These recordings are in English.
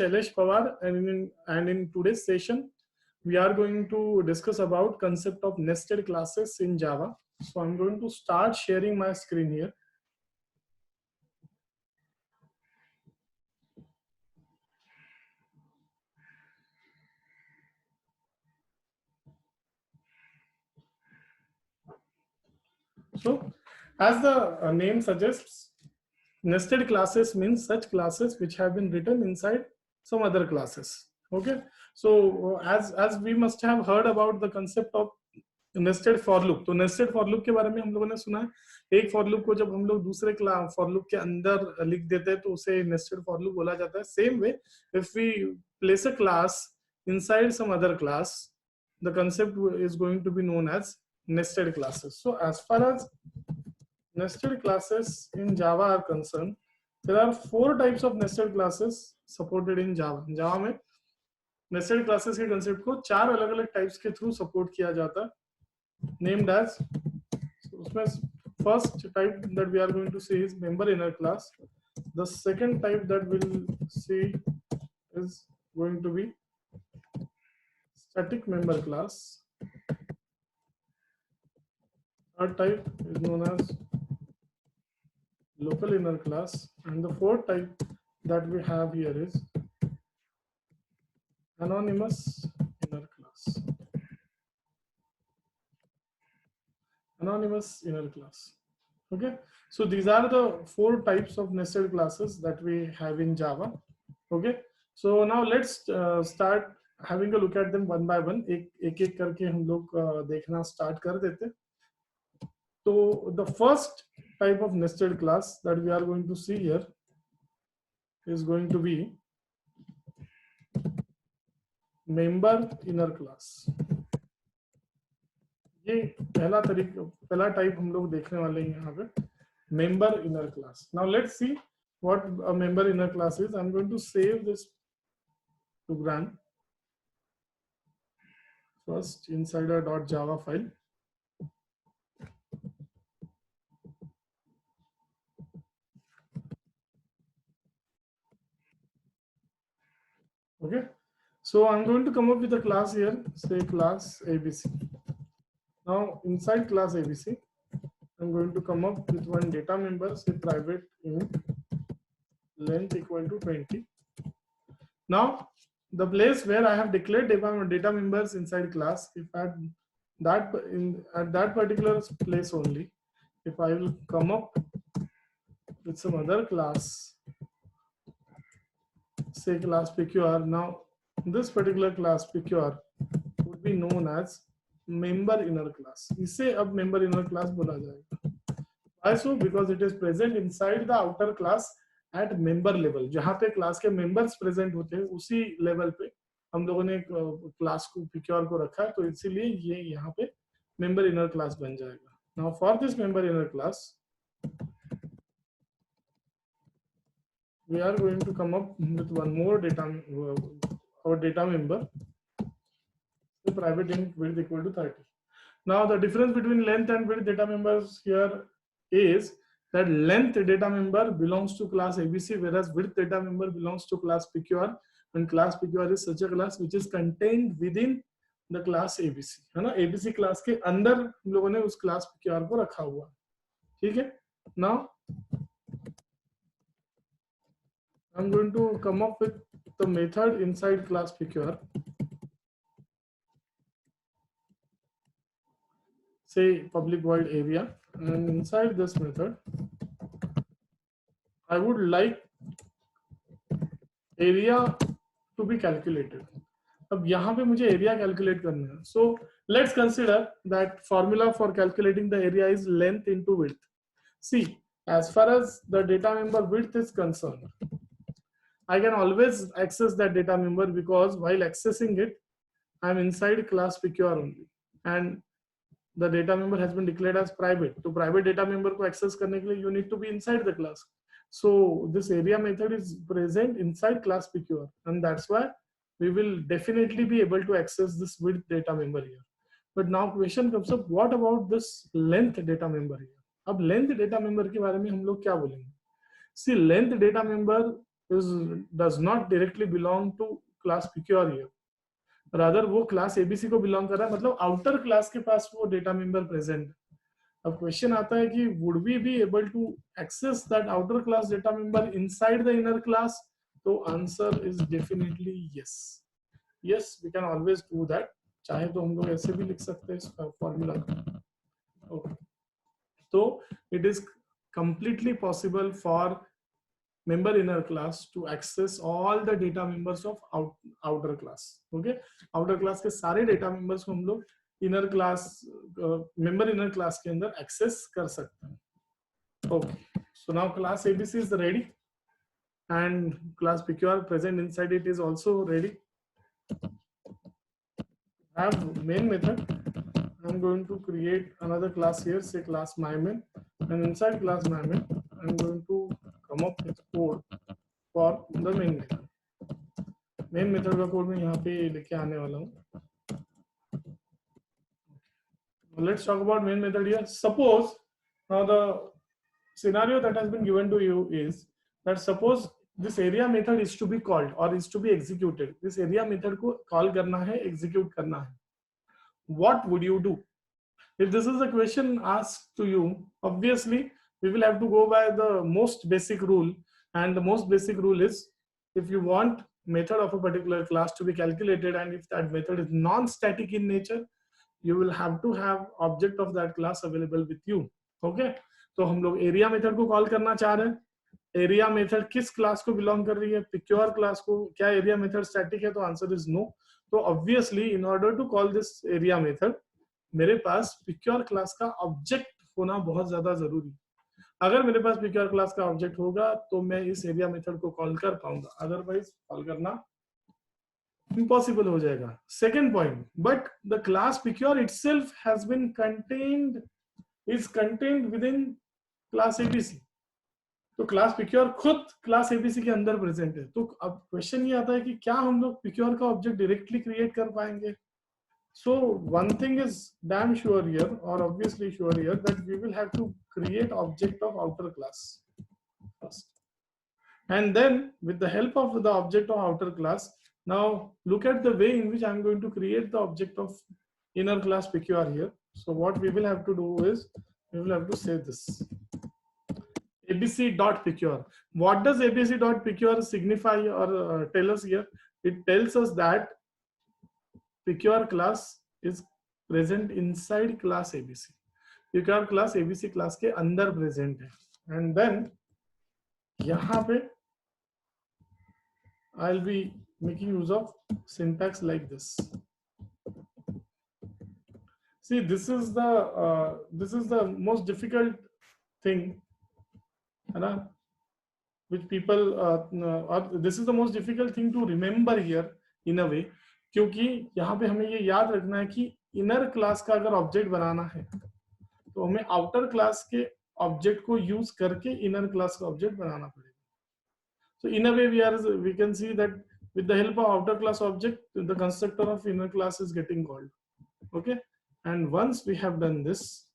Shailesh Pawar, and in today's session, we are going to discuss about concept of nested classes in Java. So I'm going to start sharing my screen here. So as the name suggests, nested classes means such classes which have been written inside some other classes. Okay, so as we must have heard about the concept of nested for loop, तो nested for loop के बारे में हम लोगों ने सुना है। एक फॉर लूप को जब हम लोग दूसरे फॉर लूप के अंदर लिख देते हैं तो उसे नेस्टेड फॉर लूप बोला जाता है। Same way if we place a class inside some other class, the concept is going to be known as nested classes. So as far as nested classes in Java are concerned, there are 4 types of nested classes supported in Java. Java में nested classes के concept को 4 अलग-अलग types के through support किया जाता है, named as, so उसमें first type that we are going to see is member inner class. The second type that we'll see is going to be static member class. Third type is known as local inner class, and the fourth type that we have here is anonymous inner class. Anonymous inner class. Okay, so these are the 4 types of nested classes that we have in Java. Okay, so now let's start having a look at them one by one. एक एक करके हम लोग देखना start कर देते। तो the first type of nested class that we are going to see here is going to be member inner class. ये पहला टाइप हम लोग देखने वाले हैं यहाँ पे, member inner class. Now let's see what a member inner class is. I'm going to save this program first inside a .java file. Okay, so I'm going to come up with a class here, say class ABC. Now inside class ABC, I'm going to come up with one data member, say private int length equal to 20. Now the place where I have declared data members inside class, if at that particular place only, if I will come up with some other class, say class PQR, now this particular class PQR would be known as member inner class. इसे अब member inner class बोला जाएगा. Why so? Because it is present inside the outer class at member level. जहाँ पे class के members present होते हैं उसी level पे हम लोगों ने क्लास को PQR को रखा है, तो इसीलिए ये यहाँ पे member inner class बन जाएगा. Now for this member inner class, we are going to come up with one more our data member, the private int width equal to 30. Now the difference between length and width data members here is that length data member belongs to class ABC, whereas width data member belongs to class PQR, and class PQR is such a class which is contained within the class ABC, है ना? ABC class के अंदर हम लोगों ने उस class PQR को रखा हुआ, ठीक है? Now I'm going to come up with the method inside class PQR. Say public void area, and inside this method I would like area to be calculated. अब यहाँ पे मुझे area calculate करना है. So let's consider that formula for calculating the area is length into width. See, as far as the data member width is concerned, I can always access that data member because while accessing it, I'm inside class PQR only, and the data member has been declared as private. So private data member को access करने के लिए you need to be inside the class. So this area method is present inside class PQR, and that's why we will definitely be able to access this width data member here. But now question comes up, what about this length data member here? अब length data member के बारे में हम लोग क्या बोलेंगे? See, length data member does not directly belong to class PQR here. Rather वो class ABC को बिलोंग कर रहा है, मतलब आउटर क्लास के पास वो डेटा मेंबर प्रेजेंट है. अब क्वेश्चन आता है कि would we be able to access that outer class data member inside the inner class? तो answer is definitely yes. Yes, we can always do that. चाहे तो हम लोग ऐसे भी लिख सकते हैं इस फॉर्मूला को. Okay. So it is completely possible for member inner class to access all the data members of outer class. Okay, outer class के सारे data members को हम लोग inner class member inner class के अंदर access कर सकते हैं. Okay, so now class ABC is ready and class PQR present inside it is also ready. I have main method. I'm going to create another class here, say class mymain, and inside class mymain I'm going to come up with code for the main method. Main method का code मैं यहाँ पे लेके आने वाला हूँ. Let's talk about main method here. Suppose now the scenario that has been given to you is that suppose this area method is to be called or is to be executed. This area method को call करना है, execute करना है. What would you do? If this is a question asked to you, obviously we will have to go by the most basic rule, and the most basic rule is if you want method of a particular class to be calculated and if that method is non-static in nature, you will have to have object of that class available with you. Okay, तो हम लोग area method को call करना चाह रहे हैं. area method किस class को belong कर रही है? PQR class को. क्या area method static है? तो answer is no. तो obviously in order to call this area method मेरे पास PQR क्लास का ऑब्जेक्ट होना बहुत ज्यादा जरूरी है. अगर मेरे पास PQR क्लास का ऑब्जेक्ट होगा तो मैं इस एरिया मेथड को कॉल कर पाऊंगा, अदरवाइज कॉल करना इम्पॉसिबल हो जाएगा. Second point, but the class PQR itself has been contained within class ABC. तो क्लास PQR खुद क्लास ABC के अंदर प्रेजेंट है. तो अब क्वेश्चन ये आता है कि क्या हम लोग PQR का ऑब्जेक्ट डायरेक्टली क्रिएट कर पाएंगे? So one thing is damn sure here, or obviously sure here, that we will have to create object of outer class first, and then with the help of the object of outer class, now look at the way in which I'm going to create the object of inner class PQR here. So what we will have to do is we will have to say this abc.pqr. What does abc.pqr signify or tell us here? It tells us that PQR class is present inside class ABC. PQR class ABC class के अंदर present है. And then यहाँ पे I'll be making use of syntax like this. See, this is the most difficult thing, है ना? Which people this is the most difficult thing to remember here in a way. क्योंकि यहाँ पे हमें ये याद रखना है कि इनर क्लास का अगर ऑब्जेक्ट बनाना है तो हमें आउटर क्लास के ऑब्जेक्ट को यूज करके इनर क्लास का ऑब्जेक्ट बनाना पड़ेगा. So in a way we can see that with the help of outer class object the constructor of inner class is getting called. Okay, and once we have done this,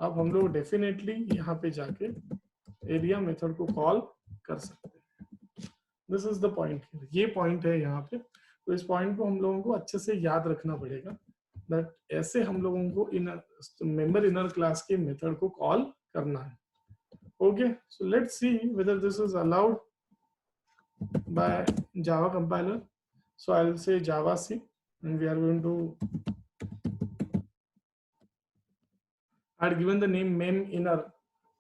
अब हम लोग definitely यहाँ पे जाके area method को call कर सकते हैं. This is the point. ये पॉइंट है यहाँ पे. तो इस पॉइंट को हम लोगों को अच्छे से याद रखना पड़ेगा दैट ऐसे हम लोगों को मेंबर इनर क्लास के मेथड को कॉल करना है. Okay, so let's see whether this is allowed by Java compiler. So I will say Java C and we are going to I had given the name mem inner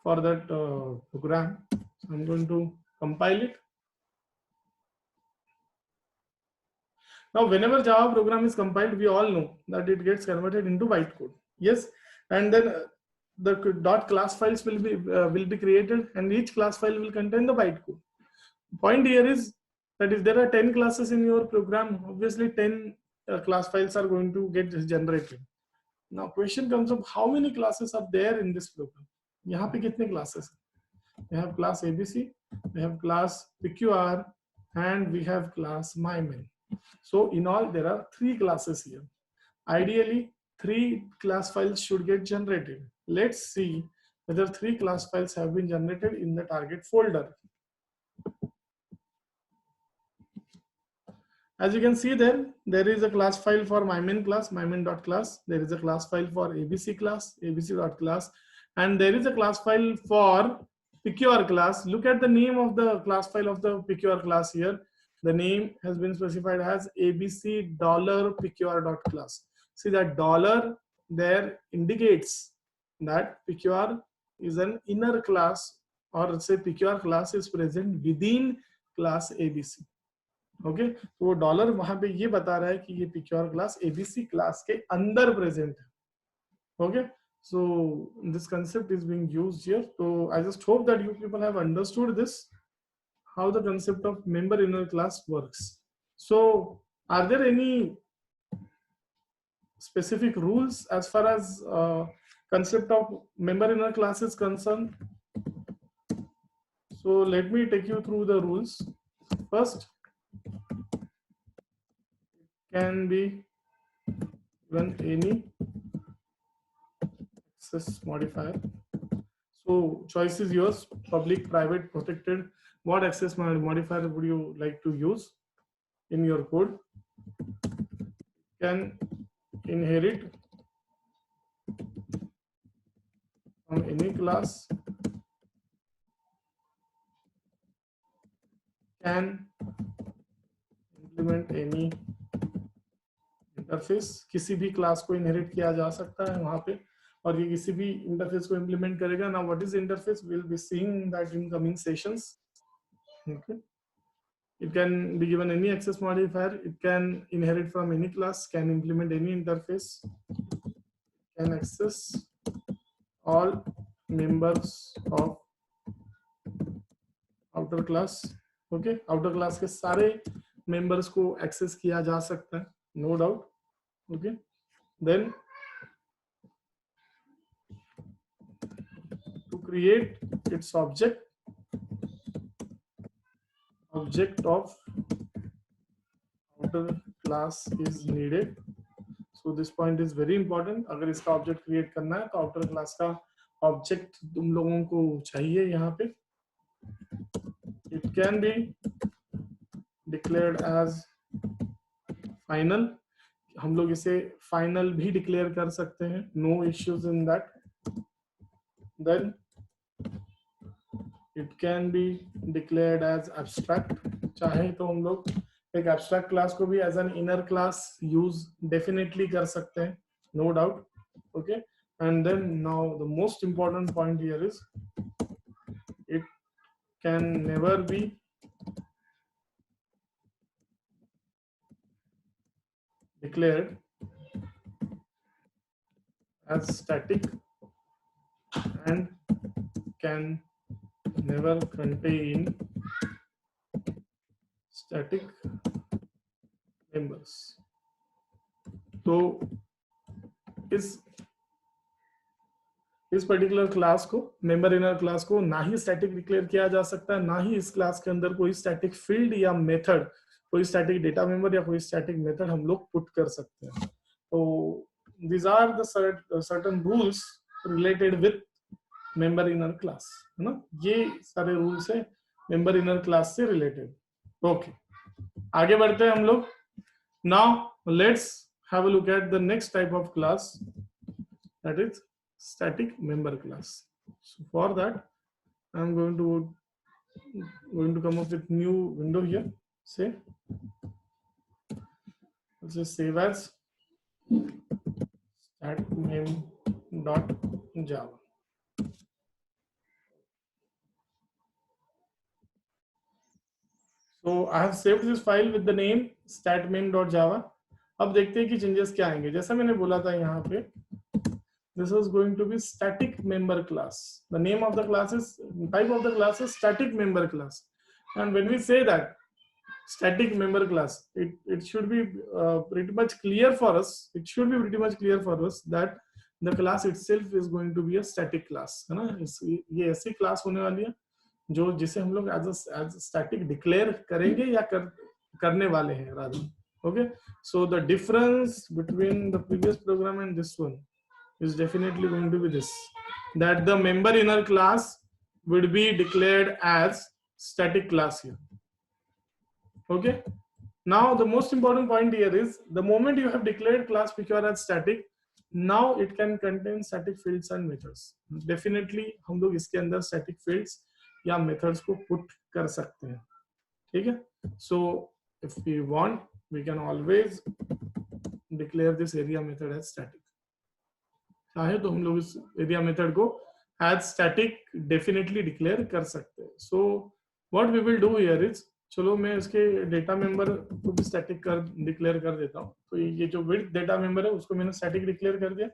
for that program. So I'm going to compile it. Now, whenever Java program is compiled, we all know that it gets converted into bytecode. Yes, and then the dot class files will be created, and each class file will contain the bytecode. Point here is that if there are 10 classes in your program, obviously 10 class files are going to get generated. Now, question comes up: how many classes are there in this program? यहाँ पे कितने classes? We have class ABC, we have class PQR, and we have class mymain. So in all, there are 3 classes here. Ideally, 3 class files should get generated. Let's see whether 3 class files have been generated in the target folder. As you can see there is a class file for mymin class, mymin.class. There is a class file for abc class, abc.class, and there is a class file for pqr class. Look at the name of the class file of the pqr class here. The name has been specified as abc $pqr.class. See that dollar there indicates that pqr is an inner class, or say pqr class is present within class abc. Okay तो वो dollar वहां पे ये बता रहा है कि ये पिक्योर क्लास एबीसी क्लास के अंदर प्रेजेंट है. Okay so this concept is being used here. So I just hope that you people have understood this, how the concept of member inner class works. So are there any specific rules as far as concept of member inner class is concerned? So let me take you through the rules. First, can be given any access modifier. So choice is yours, public, private, protected. What access modifier would you like to use in your code? Can inherit from any class, can implement any interface. किसी भी class को inherit किया जा सकता है वहां पे, और ये किसी भी इंटरफेस को इंप्लीमेंट करेगा. Now what is interface, will be seeing that in coming sessions. Okay, it can be given any access modifier, it can inherit from any class, can implement any interface, can access all members of outer class. okay, outer class के सारे members को access किया जा सकता है, no doubt. okay, then to create its object of outer class is needed. So this point is very important. अगर इसका object create करना है तो आउटर क्लास का ऑब्जेक्ट तुम लोगों को चाहिए यहाँ पे. It can be declared as final. हम लोग इसे फाइनल भी डिक्लेयर कर सकते हैं, no issues in that. Then it can be declared as abstract. चाहे तो हम लोग एक abstract class को भी as an inner class use definitely कर सकते हैं, no doubt. okay, and then now the most important point here is it can never be declared as static and can never contain static members. तो इस particular class को, member inner class को, ना ही static declare किया जा सकता है, ना ही इस क्लास के अंदर कोई स्टैटिक फील्ड या मेथड, कोई स्टैटिक डेटा मेंबर या कोई स्टैटिक मेथड हम लोग पुट कर सकते हैं. तो these are the certain rules related with member inner class, है ना. ये सारे रूल्स है मेंबर इनर क्लास से रिलेटेड. ओके, आगे बढ़ते हैं हम लोग. Now let's have a look at the next type of class, that is static member class. So for that I am going to come up with new window here. Say let's just save as statmem.java. So I have saved this file with the name statmem.java. अब देखते हैं कि changes क्या आएंगे. जैसा मैंने बोला था यहाँ पे, this is going to be static member class. The name of the class is, type of the class is static member class. And when we say that static member class, it should be pretty much clear for us. It should be pretty much clear for us that the class itself is going to be a static class, है ना. ये ऐसी class होने वाली है जो जिसे हम लोग as static declare करेंगे या करने वाले हैं rather. Okay, so the difference between the previous program and this one is definitely going to be this, that the member inner class would be declared as static class here. okay, Now the most important point here is the moment you have declared class pqr as static, now it can contain static fields and methods. Definitely हम लोग इसके अंदर static fields या methods को put कर सकते हैं, ठीक है. So if we want, we can always declare this area method as static. चाहे तो हम लोग इस area method को as static definitely declare कर सकते हैं. So what we will do here is, चलो मैं इसके डेटा मेंबर को भी स्टैटिक कर डिक्लेयर कर देता हूँ. तो ये जो विड्थ डेटा मेंबर है उसको मैंने स्टैटिक डिक्लेयर कर दिया.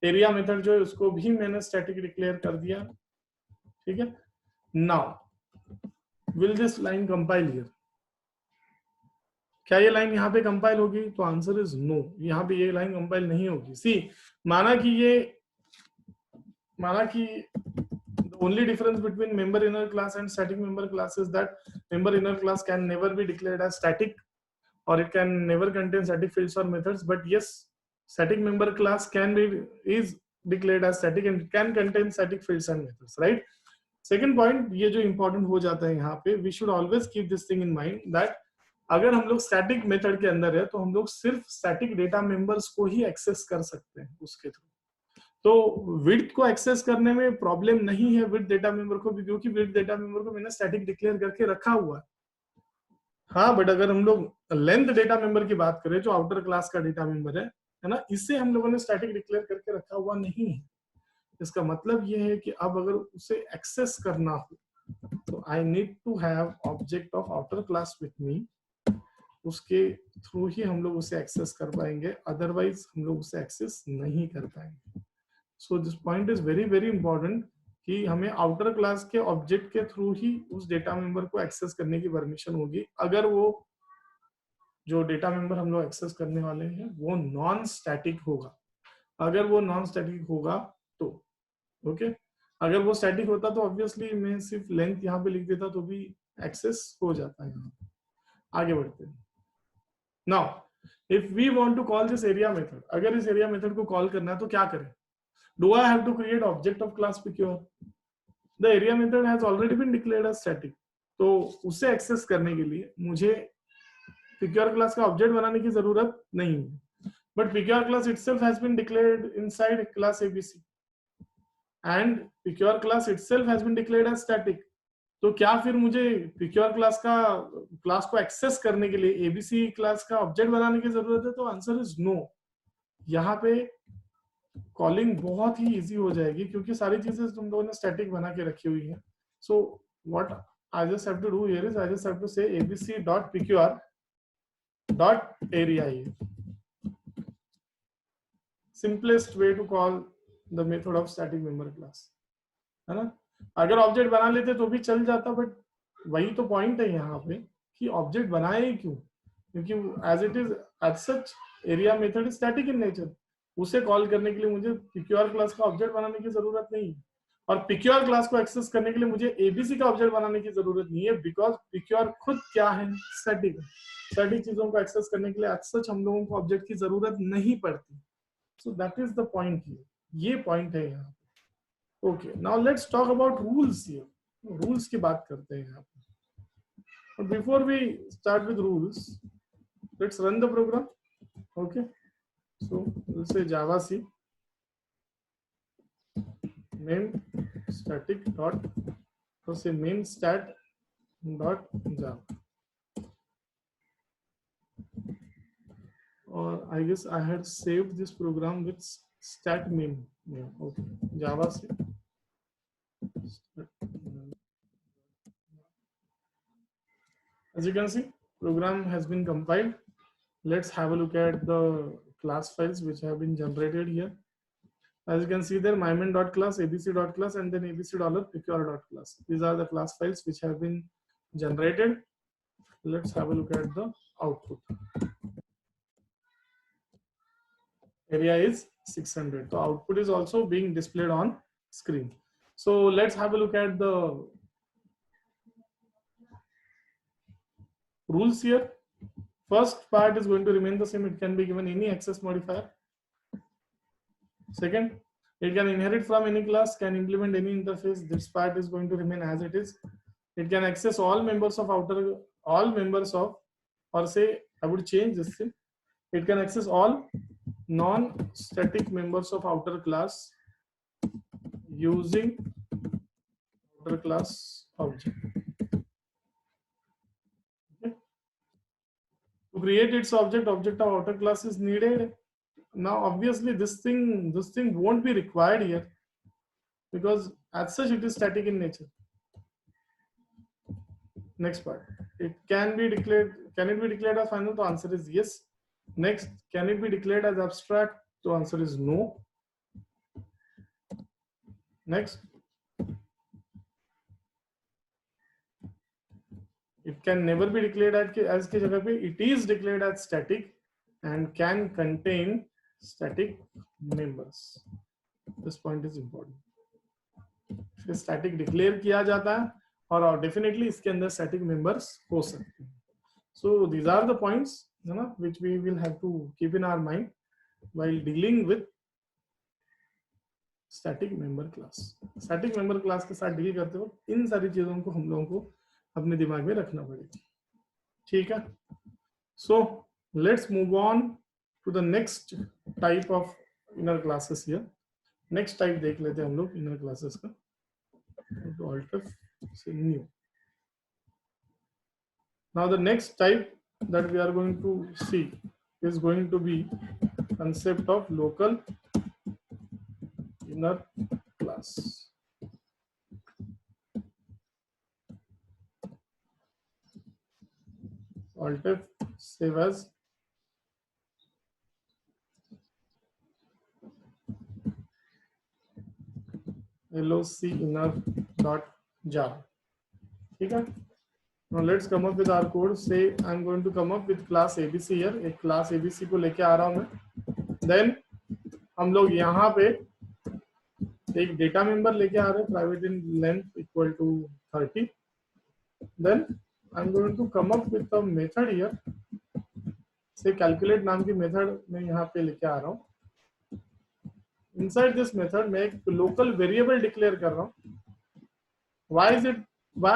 एरिया मेथड जो है उसको भी मैंने स्टैटिक डिक्लेयर कर दिया, ठीक है. Now will this line compile here? क्या ये लाइन यहाँ पे कंपाइल होगी? तो आंसर इज नो, यहाँ पे ये लाइन कंपाइल नहीं होगी. सी, माना कि the only difference between member inner class and static member class is that member inner class can never be declared as static, or it can never contain static fields or methods. But yes, static member class is declared as static and can contain static fields and methods, right? Second point, ये जो important हो जाता है यहाँ पे, we should always keep this thing in mind that अगर हम लोग static method के अंदर है तो हम लोग सिर्फ static data members को ही access कर सकते हैं उसके थ्रू. तो विड्थ को एक्सेस करने में प्रॉब्लम नहीं है विड्थ डेटा मेंबर को भी, क्योंकि विड्थ डेटा मेंबर को मैंने स्टैटिक डिक्लेयर करके रखा हुआ है. हाँ, बट अगर हम लोग लेंथ डेटा मेंबर की बात करें जो आउटर क्लास का डेटा मेंबर है ना, इसे हम लोगों ने स्टैटिक डिक्लेयर करके रखा हुआ नहीं है. इसका मतलब ये है कि अब अगर उसे एक्सेस करना हो तो I need to have object of outer class with me. उसके थ्रू ही हम लोग उसे एक्सेस कर पाएंगे, अदरवाइज हम लोग उसे एक्सेस नहीं कर पाएंगे. So this point is very very important कि हमें आउटर क्लास के ऑब्जेक्ट के थ्रू ही उस डेटा मेंबर को एक्सेस करने की परमिशन होगी, अगर वो जो डेटा मेंबर हम लोग एक्सेस करने वाले हैं वो नॉन स्टैटिक होगा. अगर वो नॉन स्टैटिक होगा तो ओके. अगर वो स्टैटिक होता तो ऑब्वियसली मैं सिर्फ लेंथ यहाँ पे लिख देता तो भी एक्सेस हो जाता है. आगे बढ़ते हैं. Now if we want to call this area method, अगर इस एरिया मेथड को कॉल करना है तो क्या करें? Do I have to create object of class pqr? The area method has already been declared as static. तो उसे एक्सेस करने के लिए मुझे pqr class का ऑब्जेक्ट बनाने की जरूरत नहीं है. But pqr class itself has been declared inside class abc, and pqr class itself has been declared as static. तो क्या फिर मुझे pqr क्लास को एक्सेस करने के लिए abc क्लास का ऑब्जेक्ट बनाने की जरूरत है? तो आंसर इज नो. यहाँ पे कॉलिंग बहुत ही इजी हो जाएगी क्योंकि सारी चीजें तुम लोगों ने स्टैटिक बना के रखी हुई है. So what I just have to do here is I just have to say abc.pqr dot area. Simplest way to call the method of static member class, है ना. अगर ऑब्जेक्ट बना लेते तो भी चल जाता, बट वही तो पॉइंट है यहाँ पे कि ऑब्जेक्ट बनाए ही क्यों, क्योंकि as it is as such area method is static in nature. उसे कॉल करने के लिए मुझे pqr क्लास का ऑब्जेक्ट बनाने की जरूरत नहीं है, और pqr क्लास को एक्सेस करने के लिए मुझे abc का ऑब्जेक्ट बनाने की जरूरत नहीं है, बिकॉज pqr खुद क्या है? स्टैटिक. स्टैटिक चीजों को एक्सेस करने के लिए आज सच हम लोगों को ऑब्जेक्ट की जरूरत नहीं पड़ती. So that is the point here. ये पॉइंट है यहाँ. Okay, now let's talk about rules here. Rules की बात करते हैं यहाँ पे. Before we start with rules, let's run the program. Okay, so we'll say java c main static dot, so say main stat dot java, or I guess I had saved this program with stat main. Yeah, okay, java c. As you can see, program has been compiled. Let's have a look at the class files which have been generated here. As you can see there, mymain.class, abc.class, and then abc.pqr.class. These are the class files which have been generated. Let's have a look at the output. Area is 600. So output is also being displayed on screen. So let's have a look at the rules here. First part is going to remain the same. It can be given any access modifier. Second, it can inherit from any class, can implement any interface. This part is going to remain as it is. It can access all members of or say I would change this thing. It can access all non-static members of outer class using outer class object. Okay. To create its object of outer class is needed. Now obviously this thing won't be required here, because as such it is static in nature. Next part, it can be declared. Can it be declared as final? The answer is yes. Next, can it be declared as abstract? The answer is no. Next, it can never be declared as के जगह पे it is declared as static and can contain static members. This point is important. फिर static declare किया जाता है और definitely इसके अंदर static members हो सकते हैं. So these are the points, you know, which we will have to keep in our mind while dealing with static member class. Static member class के साथ डील करते हो इन सारी चीजों को हम लोगों को अपने दिमाग में रखना पड़ेगा. ठीक है. So let's move on to the next type of inner classes here. Next type देख लेते हैं हम लोग इनर क्लासेस का. Alt F से new. Now the next type that we are going to see is going to be concept of local inner class. Alt F, save as. loc inner dot jar. ठीक है. Now let's come up with our code. Say I'm going to come up with class ABC here. एक class ABC को लेके आ रहा हूँ मैं. Then हम लोग यहाँ पे एक डेटा मेंबर लेके आ रहे हैं, private in length equal to 30. Then I'm going to come up with a method here. से कैलकुलेट नाम की मेथड मैं यहाँ पे लेके आ रहा हूँ. Inside this method मैं एक लोकल वेरिएबल डिक्लेयर कर रहा हूँ. Why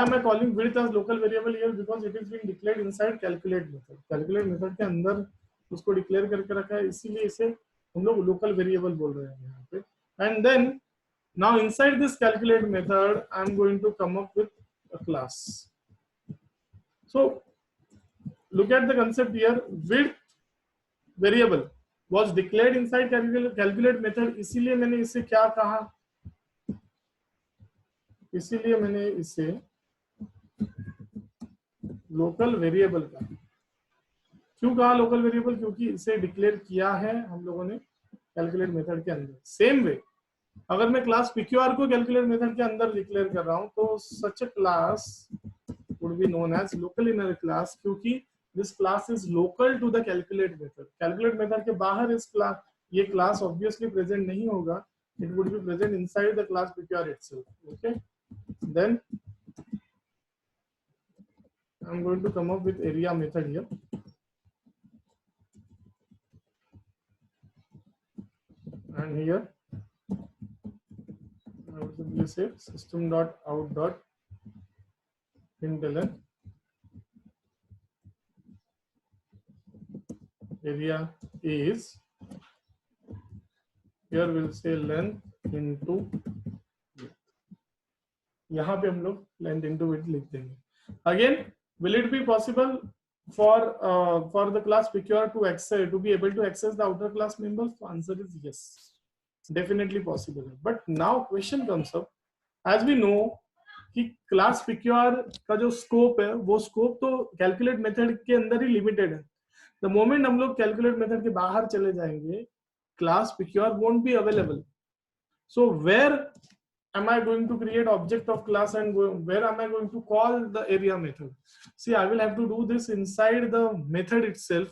am I calling width as local variable here? Because it is being declared inside calculate method. Calculate method के अंदर उसको डिक्लेयर करके रखा है, इसीलिए इसे हम लोग लोकल वेरिएबल बोल रहे हैं यहाँ पे. And then now inside this calculate method I am going to come up with a class. So look at the concept here. Width variable was declared inside calculate method. इसीलिए मैंने इसे क्या कहा, इसीलिए मैंने इसे लोकल वेरिएबल कहा. क्यों कहा लोकल वेरिएबल? क्योंकि इसे डिक्लेयर किया है हम लोगों ने कैलकुलेट मेथड के अंदर. सेम वे अगर मैं क्लास PQR को कैलकुलेट मेथड के अंदर डिक्लेयर कर रहा हूं तो such a class would be known as local inner class, क्योंकि this class is local to the calculate method. Calculate method के बाहर इस क्लास ये क्लास obviously present नहीं होगा. It would be present inside the class PQR itself. Okay. Then I'm going to come up with area method here. And here I would simply say system.out.println area is, here we'll say length into width. यहाँ पे हम लोग length into width लिख देंगे. Again, will it be possible for the class PQR to be able to access the outer class members? The answer is yes, definitely possible. But now question comes up, as we know कि class PQR का जो scope है वो scope तो calculate method के अंदर ही limited है. The moment हम लोग कैलकुलेट मेथड के बाहर चले जाएंगे, class PQR won't be available. So where am I going to create object of class and where am I going to call the area method? See, I will have to do this inside the method itself,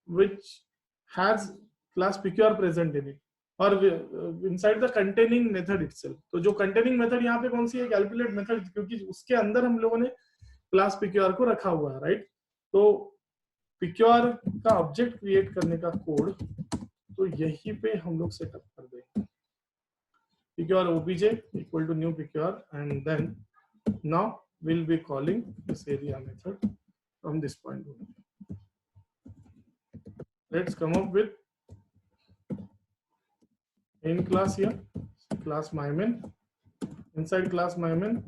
which has class PQR present in it, और inside the containing method itself. तो जो containing method यहाँ पे कौन सी है? calculate method, क्योंकि उसके अंदर हम लोगों ने class PQR को रखा हुआ है, right? तो PQR का object create करने का कोड तो यहीं पे हम लोग सेटअप कर देंगे. PQR obj equal to new PQR, and then now we'll be calling this area method from this point on. Let's come up with main class here, class mymain. Inside class mymain,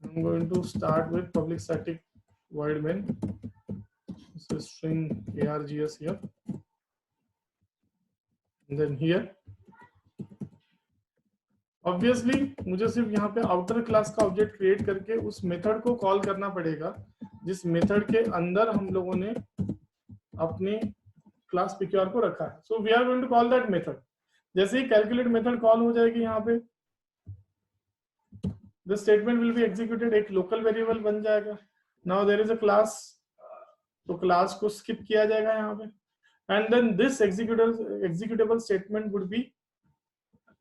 I'm going to start with public static void main. This is string args here, and then here obviously मुझे सिर्फ यहाँ पे outer class का object create करके उस method को call करना पड़ेगा जिस मेथड के अंदर हम लोगों ने अपने क्लास पिक्योर को रखा है. So we are going to call that method. जैसे ही कैलकुलेट मेथड कॉल हो जाएगी यहाँ पे the statement will be executed, एक लोकल वेरिएबल बन जाएगा. Now there is a class, तो क्लास को स्किप किया जाएगा यहाँ पे, and then this executable statement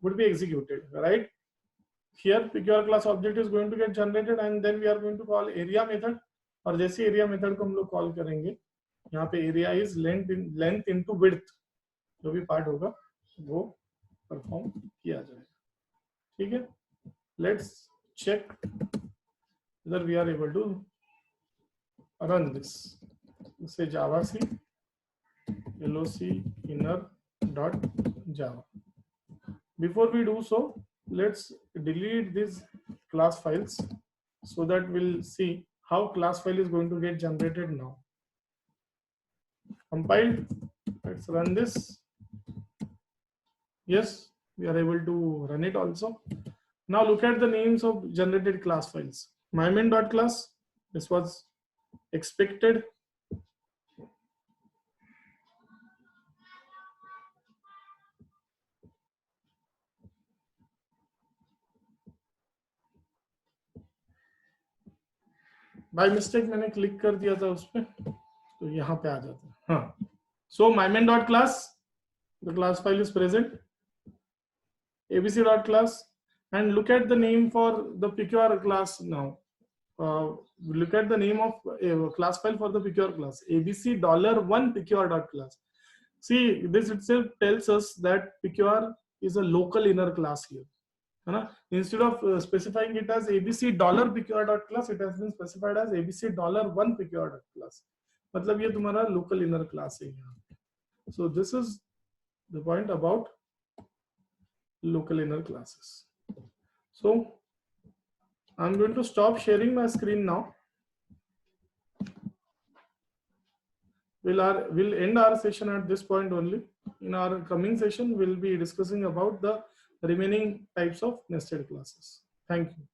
would be executed, right? Here pure class object is going to get generated and then we are going to call area method. और जैसे area method को हम लोग कॉल करेंगे, यहाँ पे area is length into width, जो भी पार्ट होगा वो परफॉर्म किया जाएगा. ठीक है, let's check whether we are able to run this. Say java c loc inner dot java. Before we do so, let's delete these class files so that we'll see how class file is going to get generated now. Compiled, let's run this. Yes, we are able to run it also. Now look at the names of generated class files. mymain.class, this was expected. By mistake मैंने click कर दिया था उस पर, तो यहाँ पे आ जाता है. हाँ, सो mymain.class, the class file is present. abc.class, and look at the name for the picure class now. Look at the name of class file for the picure class, abc$1 picure.class. See, this itself tells us that picure is a local inner class here. Instead of specifying it as abc$picure.class, it has been specified as abc$1 picure.class. मतलब ये तुम्हारा local inner class है यहाँ. So this is the point about local inner classes. So I'm going to stop sharing my screen now. We'll end our session at this point only. In our coming session, we'll be discussing about the remaining types of nested classes. Thank you.